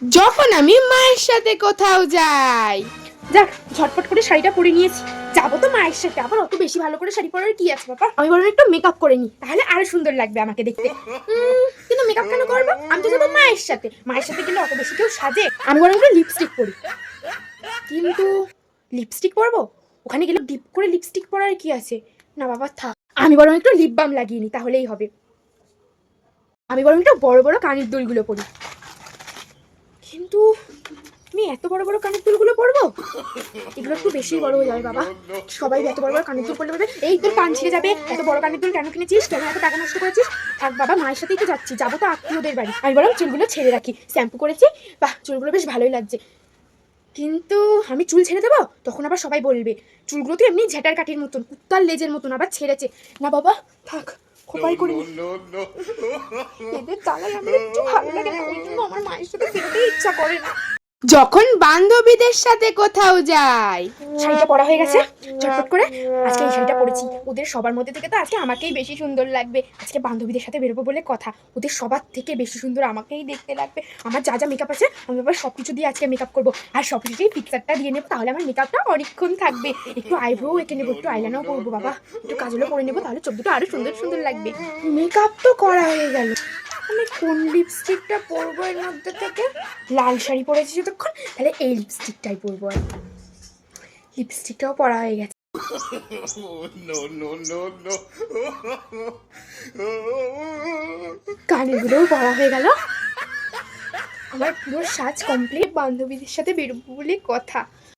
যখন আমি মায়ের সাথে কোথাও যাই। যাক, ঝটপট করে শাড়িটা পরে নিয়েছি। যাবো তো মায়ের সাথে, আবার অত বেশি ভালো করে শাড়ি পরার কি আছে বাবা? আমি বরং একটু মেকআপ করে নিই, তাহলে আরো সুন্দর লাগবে আমাকে দেখতে। কিন্তু মেকআপ কেন করবো? আমি তো যাবো মায়ের সাথে। মায়ের সাথে গেলে অত বেশি কেউ সাজে? আমি বরং একটু লিপস্টিক পরি। কিন্তু লিপস্টিক পরবো? ওখানে গেলে ডিপ করে লিপস্টিক পরার কি আছে? না বাবা থাক, আমি বরং একটু লিপ বাম লাগিয়ে নিই, তাহলেই হবে। আমি বরং একটু বড় বড় কানের দুলগুলো পরি। কিন্তু আমি এত বড় বড় কানের দুলগুলো পরবো? এগুলো একটু বেশি বড় হয়ে যাবে বাবা। সবাই এত বড় বড় কানের দুল পরলে বলবে, এই তোর কান ছিঁড়ে যাবে, এত বড় কানের দুল কেন কিনেছিস, কেন এত টাকা নষ্ট করেছিস? থাক বাবা, মায়ের সাথেই তো যাচ্ছি, যাবো তো আত্মীয়দের বাড়ি। আমি বরং চুলগুলো ছেড়ে রাখি। শ্যাম্পু করেছি, বাহ চুলগুলো বেশ ভালোই লাগছে। কিন্তু আমি চুল ছেড়ে দেবো, তখন আবার সবাই বলবে চুলগুলো তো এমনি ঝেটার কাঠির মতন, কুত্তার লেজের মতন, আবার ছেড়েছে। না বাবা থাক, খোপাই করি। এদের তালাই আমার একটু ভালো লাগে না, ওই জন্য আমার মায়ের সাথে বেরোতে ইচ্ছা করে না। যখন বান্ধবীদের সাথে কোথাও যাই। শাড়িটা পরা হয়ে গেছে, ঝটপট করে আজকে এই শাড়িটা পরেছি। ওদের সবার মধ্যে থেকে তো আজকে আমাকেই বেশি সুন্দর লাগবে। আজকে বান্ধবীদের সাথে বেরোবো বলে কথা, ওদের সবার থেকে বেশি সুন্দর আমাকেই দেখতে লাগবে। আমার যা যা মেকআপ আছে আমি আবার সব কিছু দিয়ে আজকে মেকআপ করবো, আর সব কিছুতেই পিকচারটা দিয়ে নেবো, তাহলে আমার মেকআপটা অনেকক্ষণ থাকবে। একটু আইব্রো এঁকে নেবো, একটু আইলাইনারও করবো বাবা, একটু কাজলও করে নেবো, তাহলে চোখ দুটো আরো সুন্দর সুন্দর লাগবে। মেকআপ তো করা হয়ে গেল, আমি কোন লিপস্টিকটা পরবো এর মধ্যে থেকে? লাল শাড়ি পরেছি যতক্ষণ, তাহলে এই লিপস্টিকটাই পরবো। আর লিপস্টিকটাও পরা হয়ে গেছে। কানেরগুলোও পরা হয়ে গেল। আমার পুরো সাজ কমপ্লিট, বান্ধবীদের সাথে বেরোবো বলে কথা।